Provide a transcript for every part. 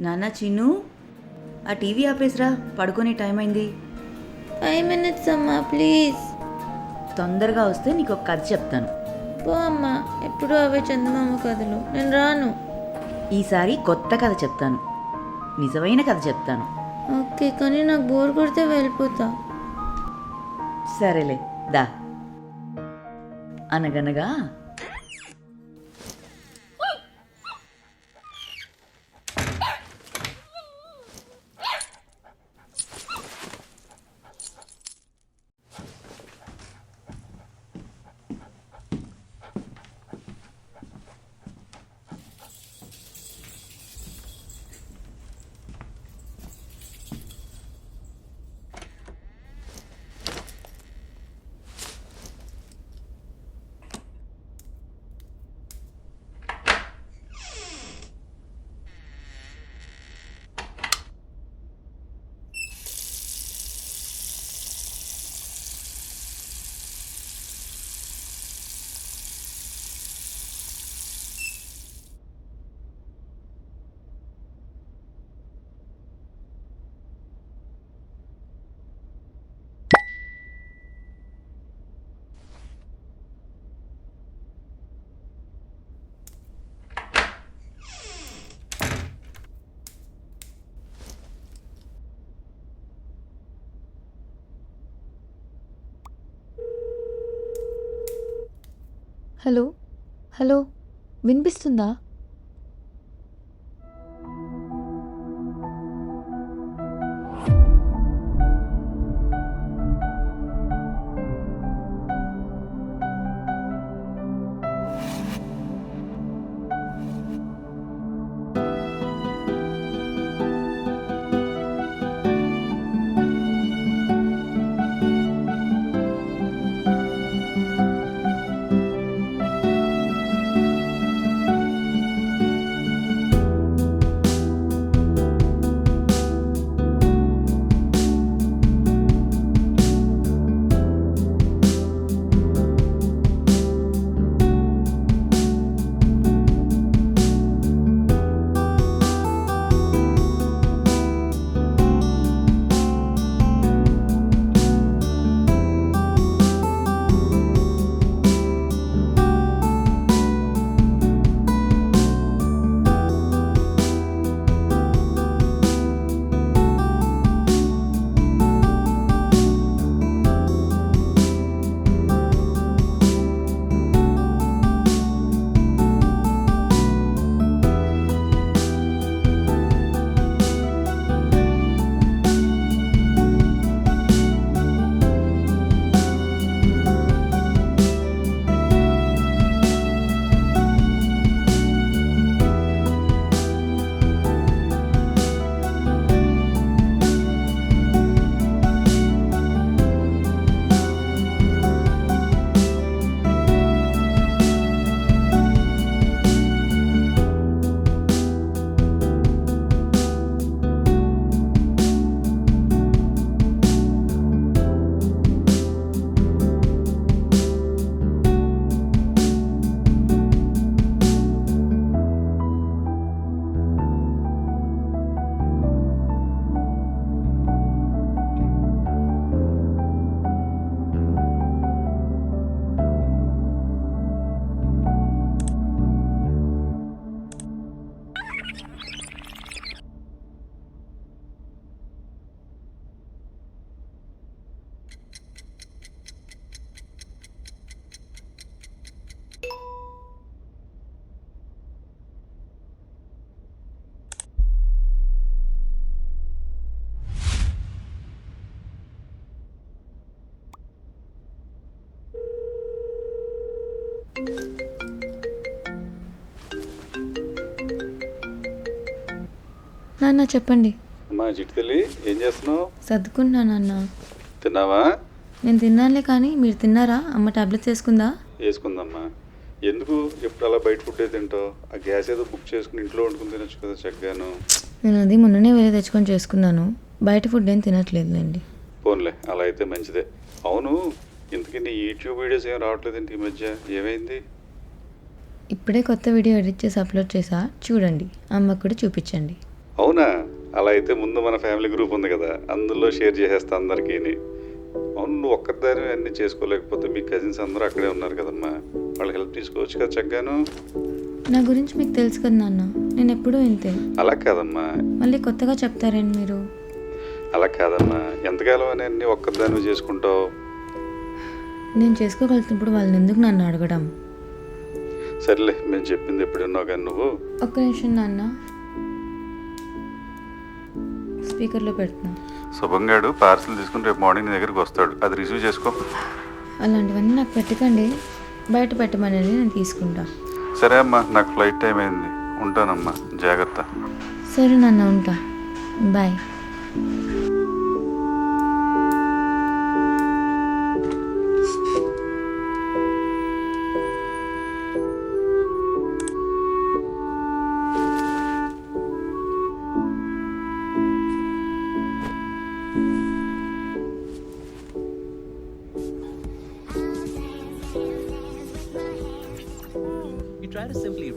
నాన్న చిన్ను, ఆ టీవీ ఆపేసిరా, పడుకొని టైం అయింది. 5 minutes అమ్మా ప్లీజ్. తొందరగా వస్తే నీకు ఒక కథ చెప్తాను. పో అమ్మా, ఎప్పుడు అవే చందమామ కథలు, నేను రాను. ఈసారి కొత్త కథ చెప్తాను, నిజమైన కథ చెప్తాను. ఓకే, కానీ నాకు బోర్ కొడితే వెళ్ళిపోతా. సరేలే దా. అనగనగా హలో హలో, వినిపిస్తుందా? నాన్న చెప్పండి. అమ్మా చిట్టి తల్లి, ఏం చేస్తున్నావు? సర్దుకుంటున్నా నాన్న. తిన్నావా? నేను తిన్నానులే, కానీ మీరు తిన్నారా? అమ్మ టాబ్లెట్స్ వేసుకుందా? వేసుకుందమ్మా. ఎందుకు ఎప్పుడు అలా బయట ఫుడ్ తింటావు? ఆ గ్యాస్ ఏదో బుక్ చేసుకుని ఇంట్లో వండుకుని తినొచ్చు కదా చక్కగాను. నేను అది మొన్ననే వెళ్ళి తెచ్చుకొని చేసుకున్నాను. బయట ఫుడ్ ఏం తినట్లేదులేండి. పోన్లే, అలా అయితే మంచిదే. అవును, ఇంతకీ నీ యూట్యూబ్ వీడియోస్ ఏం రావట్లేదండి ఈ మధ్య, ఏమైంది? ఇప్పుడే కొత్త వీడియో ఎడిట్ చేసి అప్లోడ్ చేసా, చూడండి. అమ్మకు కూడా చూపించండి. అవునా? అలా అయితే ముందు మన ఫ్యామిలీ గ్రూప్ ఉంది కదా, అందులో షేర్ చేసేస్తా అందరికీ. అవును, నువ్వు ఒక్కదాని అన్నీ చేసుకోలేకపోతే మీ కజిన్స్ అందరూ అక్కడే ఉన్నారు కదమ్మా, వాళ్ళ హెల్ప్ తీసుకోవచ్చు కదా చక్కగాను. నా గురించి మీకు తెలుసు కదా నాన్న, నేను ఎప్పుడూ ఇంతే. అలా కాదమ్మా, మళ్ళీ కొత్తగా చెప్తారేంటి మీరు? అలా కాదమ్మా, ఎంతకాలం అని అన్నీ ఒక్కదాన్ని చేసుకుంటావు? నేను చేసుకోగలుగుతున్నప్పుడు వాళ్ళని ఎందుకు నన్ను అడగడం? సర్లే, మేము చెప్పింది ఎప్పుడున్నావు కానీ నువ్వు. ఒక్క నిమిషం నాన్న, స్పీకర్లో పెడుతున్నా. శుభంగాడు పార్సిల్ తీసుకుని రేపు మార్నింగ్ నీ దగ్గరికి వస్తాడు, అది రిసీవ్ చేసుకో. అలాంటివన్నీ నాకు పెట్టకండి, బయట పెట్టమనండి, నేను తీసుకుంటా. సరే అమ్మా, నాకు ఫ్లైట్ టైం అయింది, ఉంటానమ్మా, జాగ్రత్త. సరే నాన్న, ఉంటా, bye. You try to simply.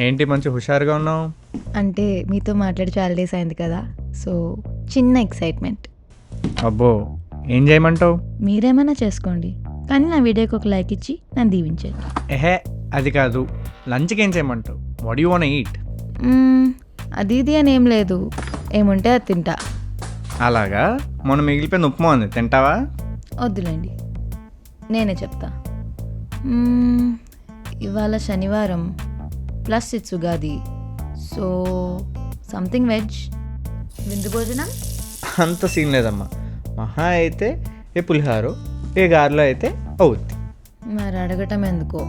ఏంటి మంచి హుషారుగా ఉన్నావు? అంటే మీతో మాట్లాడి చాలా డేస్ అయింది కదా, సో చిన్న ఎక్సైట్మెంట్. అబ్బో, ఏం చేయమంటావు? మీరేమైనా చేసుకోండి, కానీ నా వీడియోకి ఒక లైక్ ఇచ్చి నన్ను దీవించండి. ఎహే, అది కాదు, లంచ్కి ఏం చేయమంటావు? What you want eat? అది ఇది అని ఏం లేదు, ఏముంటే అది తింటా. అలాగా? మొన్న మిగిలిపోయిన ఉప్మా ఉంది, తింటావా? వద్దులేండి, నేనే చెప్తా. ఇవాళ శనివారం plus it's Ugadi, so something veg. విందు భోజనం అంత సీన్ లేదమ్మా, మహా అయితే ఏ పులిహారో ఏ గారెలో అయితే అవుద్ది. మరి అడగటం ఎందుకో.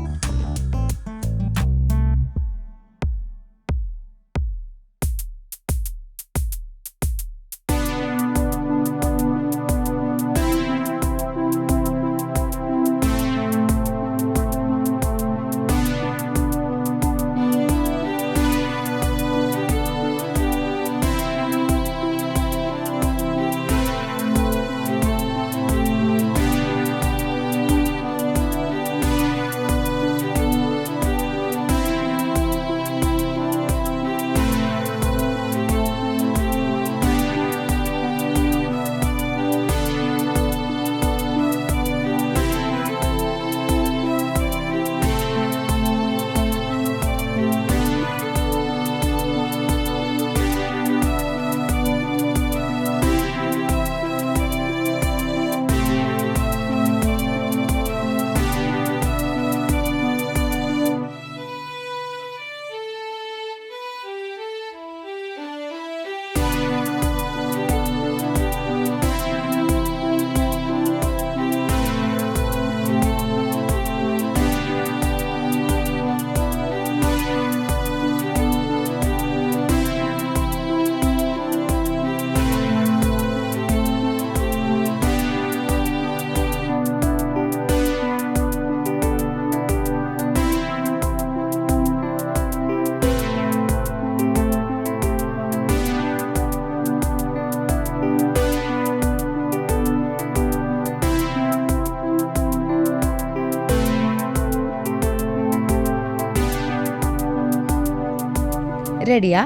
రెడీయా?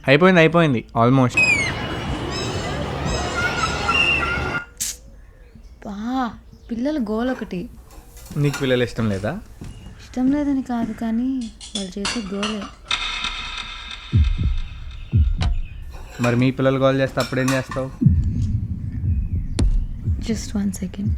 అయిపోయింది ఆల్మోస్ట్. బా పిల్లల గోల్ ఒకటి. నీకు పిల్లలు ఇష్టం లేదా? ఇష్టం లేదని కాదు కానీ వాళ్ళు చేసే గోలే. మరి మీ పిల్లలు కాల్ చేస్తే అప్పుడేం చేస్తావు? Just 1 second.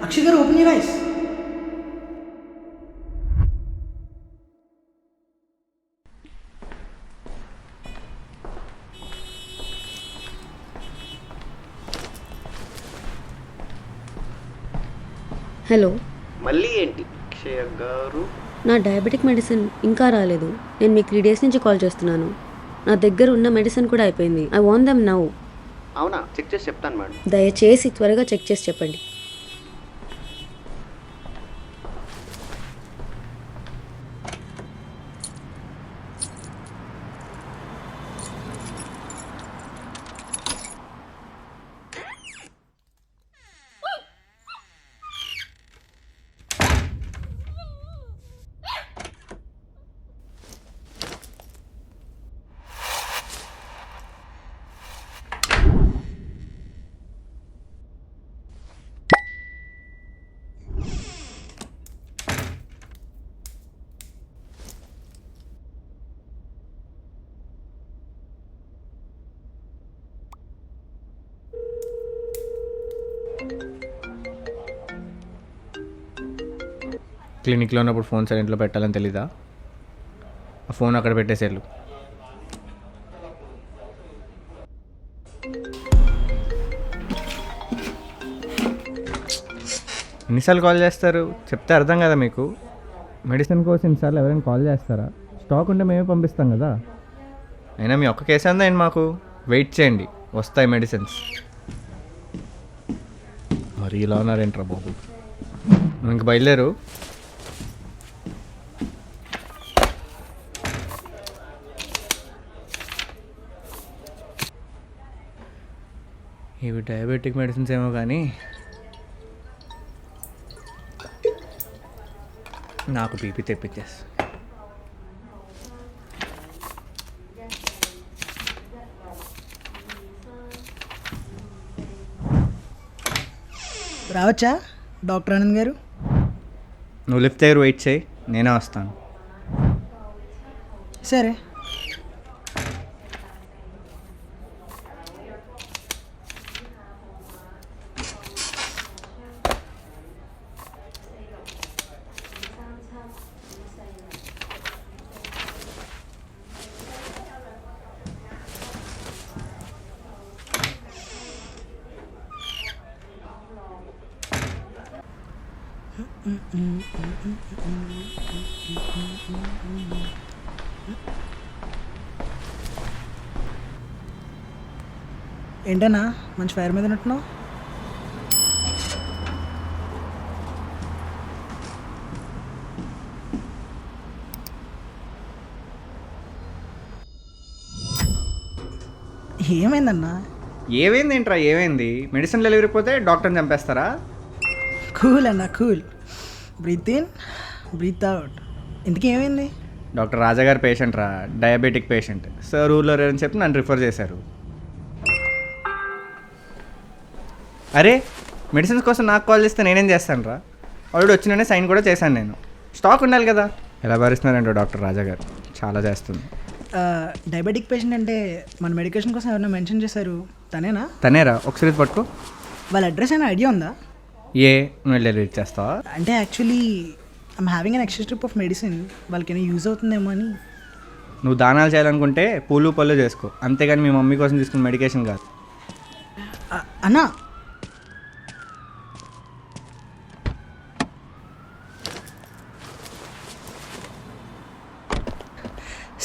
Akshay garu open your ice. Hello, మళ్ళీ ఏంటి అక్షయ గారు? నా డయాబెటిక్ మెడిసిన్ ఇంకా రాలేదు. నేను మీకు 3 డేస్ నుంచి కాల్ చేస్తున్నాను. నా దగ్గర ఉన్న మెడిసిన్ కూడా అయిపోయింది. I want them now. అవునా, చెక్ చేసి చెప్తాను మేడం. దయచేసి త్వరగా చెక్ చేసి చెప్పండి. క్లినిక్లో ఉన్నప్పుడు ఫోన్ సైలెంట్లో పెట్టాలని తెలీదా? ఆ ఫోన్ అక్కడ పెట్టేసేళ్ళు. ఎన్నిసార్లు కాల్ చేస్తారు చెప్తే అర్థం కదా మీకు? మెడిసిన్ కోసం ఎన్నిసార్లు ఎవరైనా కాల్ చేస్తారా? స్టాక్ ఉంటే మేమే పంపిస్తాం కదా. అయినా మీ ఒక్క కేసు అందా ఏంటి మాకు? వెయిట్ చేయండి, వస్తాయి మెడిసిన్స్. మరి ఇలా ఉన్నారేంట్రా బాబు. ఇంక బయలుదేరు. ఇవి డయాబెటిక్ మెడిసిన్స్ ఏమో కానీ నాకు బీపీ తెప్పించేసి. రావచ్చా డాక్టర్ ఆనంద్ గారు? నువ్వు లిఫ్ట్ దగ్గర వెయిట్ చేయి, నేనే వస్తాను. సరే. ఏంటన్నా మంచి ఫైర్ మీద ఉంటున్నావు? ఏమైందన్నా? ఏమైంది ఏంట్రా? ఏమైంది? మెడిసిన్ డెలివరీ పోతే డాక్టర్ని చంపేస్తారా? కూల్ అన్న cool. Breathe in breathe out. ఇంతకీ ఏమైంది? డాక్టర్ రాజాగారి పేషెంట్ రా, డయాబెటిక్ పేషెంట్. సార్ ఊళ్ళో అని చెప్పి నన్ను రిఫర్ చేశారు. అరే మెడిసిన్స్ కోసం నాకు కాల్ చేస్తే నేనేం చేస్తాను రా? ఆల్రెడీ వచ్చిననే సైన్ కూడా చేశాను నేను. స్టాక్ ఉండాలి కదా. ఎలా భరిస్తున్నారంటో డాక్టర్ రాజాగారు, చాలా చేస్తుంది. డయాబెటిక్ పేషెంట్ అంటే మన మెడికేషన్ కోసం ఎవరైనా మెన్షన్ చేశారు, తనేనా? తనేరా, ఒకసారి పట్టుకో. వాళ్ళ అడ్రస్ అయినా ఐడియా ఉందా? నువ్వు డెలివరీ చేస్తావా? అంటే actually I'm having an extra strip of medicine, వాళ్ళకి యూజ్ అవుతుందేమో అని. నువ్వు దానాలు చేయాలనుకుంటే పూలు పళ్ళు చేసుకో, అంతేగాని మీ మమ్మీ కోసం తీసుకున్న మెడికేషన్ కాదు. అన్నా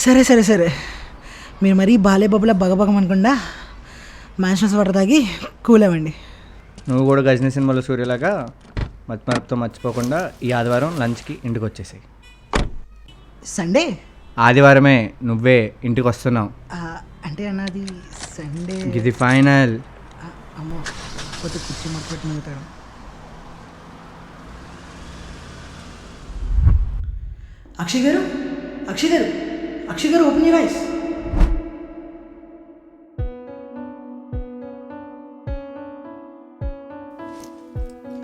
సరే సరే సరే మీరు మరీ బాలే బొబ్బుల బగబగమనకుండా మ్యాన్షన్స్ వాటర్ తాగి కూల్ అవ్వండి. నువ్వు కూడా గజనీ సినిమాలో సూర్యలాగా మర్చిపోతో మర్చిపోకుండా ఈ ఆదివారం లంచ్కి ఇంటికి వచ్చేసాయి. సండే ఆదివారమే నువ్వే ఇంటికి వస్తున్నావు. అంటే అన్నది సండే. ఇది ఫైనల్. అమ్మో కొత్త కుర్చీ మొదలుపెట్టి మిగుతాడు. Akshay garu, Akshay garu, Akshay garu, open your ice.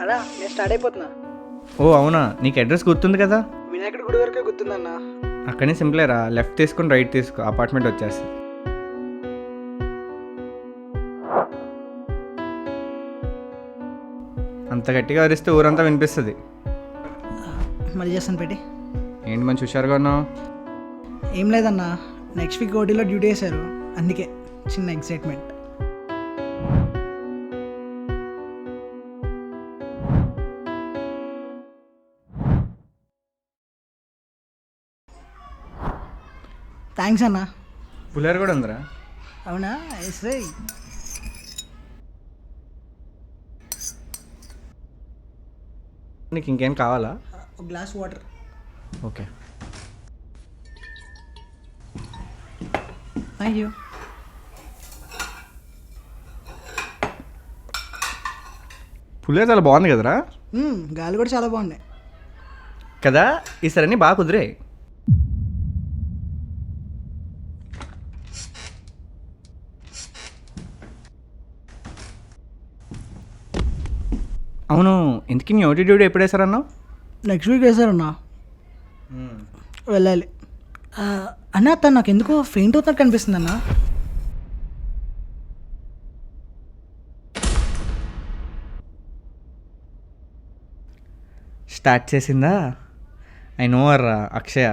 అన్నా నేను స్టార్ట్ అయిపోతున్నా. ఓ అవునా, నీకు అడ్రస్ గుర్తుంది కదా? వినాయకుడి గుడి వరకే గుర్తుందన్నా. అక్కడనే సింపులేరా, లెఫ్ట్ తీసుకుని రైట్ తీసుకో, అపార్ట్మెంట్ వచ్చేస్తుంది. అంత గట్టిగా అరిస్తే ఊరంతా వినిపిస్తుంది. మళ్ళీ చేస్తాను పెట్టి. ఏంటి మంచి హుషారుగా ఉన్నావు? ఏం లేదన్నా, నెక్స్ట్ వీక్ ఓటీలో డ్యూటీ వేశారు, అందుకే చిన్న ఎక్సైట్మెంట్. థ్యాంక్స్ అన్నా. పులిహార కూడా ఉందిరా. అవునా? ఎస్ఐ నీకు ఇంకేం కావాలా? ఒక glass water. Okay. Thank you. పులిహార చాలా బాగుంది కదరా? గాలి కూడా చాలా బాగున్నాయి కదా. ఈసారి అన్నీ బాగా కుదిరే. అవును, ఇంతకీ నీ ఓటీ డ్యూటీ ఎప్పుడు వేసారన్నావు? నెక్స్ట్ వీక్ వేశారన్నా, వెళ్ళాలి. అన్న తను నాకు ఎందుకో ఫెయింట్ అవుతున్నట్టు కనిపిస్తుంది అన్న. స్టార్ట్ చేసిందా? ఐ నో అర్రా, అక్షయ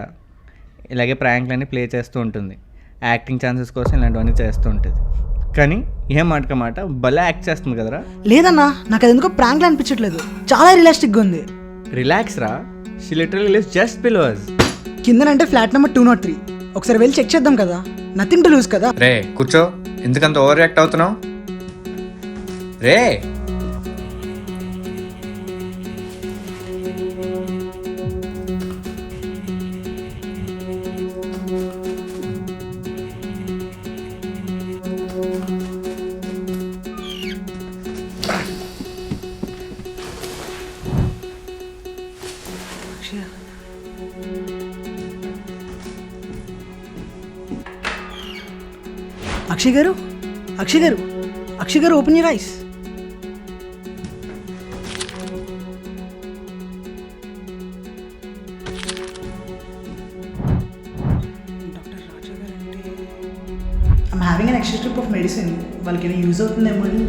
ఇలాగే ప్రాంక్లన్నీ ప్లే చేస్తూ ఉంటుంది. యాక్టింగ్ ఛాన్సెస్ కోసం ఇలాంటివన్నీ చేస్తూ ఉంటుంది. కానీ ఏం మాటక మాట భలే యాక్ట్ చేస్తుంది కదరా. లేదన్నా, నాకు అది ఎందుకో ప్రాంక్లా అనిపించట్లేదు, చాలా రియలిస్టిక్గా ఉంది. రిలాక్స్ రా, she literally lives just below us. కిందనంటే ఫ్లాట్ నెంబర్ 203. ఒకసారి వెళ్ళి చెక్ చేద్దాం కదా, నథింగ్ టు లూజ్ కదా. రే కూర్చో, ఎందుకంత ఓవర్ రియాక్ట్ అవుతున్నావు? రే Akshay garu, Akshay garu, Akshay garu, open your eyes. I'm having an extra strip of medicine, వాళ్ళకి ఏమైనా యూజ్ అవుతుందేమో అని.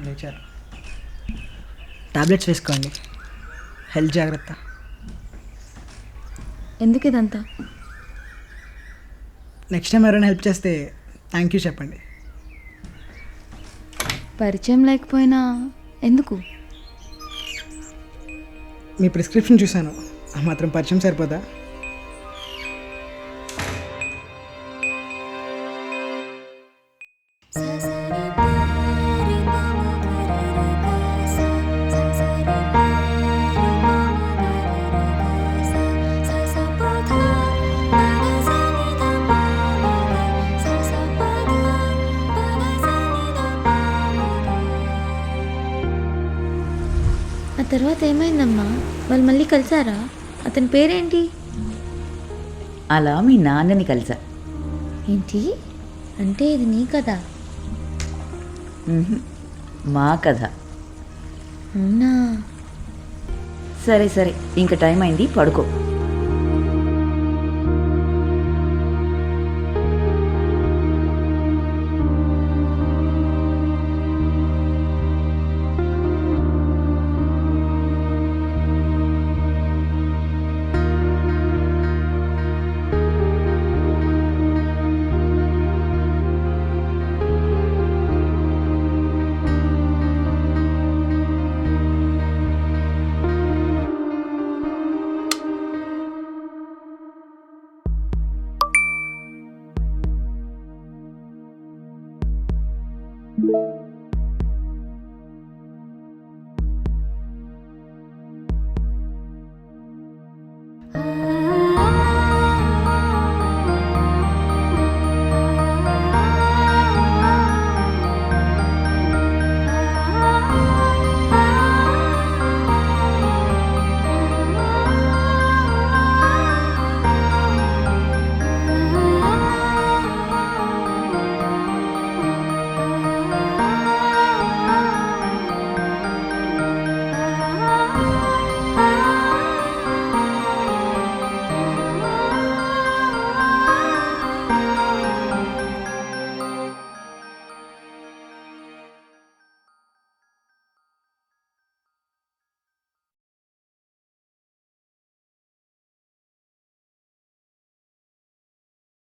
లేచారు. టాబ్లెట్స్ వేసుకోండి, హెల్త్ జాగ్రత్త. ఎందుకు ఇదంతా? నెక్స్ట్ టైం ఎవరైనా హెల్ప్ చేస్తే థ్యాంక్ యూ చెప్పండి. పరిచయం లేకపోయినా ఎందుకు? మీ ప్రిస్క్రిప్షన్ చూశాను, ఆ మాత్రం పరిచయం సరిపోదా? ఆ తర్వాత ఏమైందమ్మా? వాళ్ళు మళ్ళీ కలిసారా? అతని పేరేంటి? అలా మీ నాన్నని కలిసా. ఏంటి అంటే ఇది నీ కదా? మ్హూ. మా కథ. అవునా? సరే సరే, ఇంక టైం అయింది, పడుకో.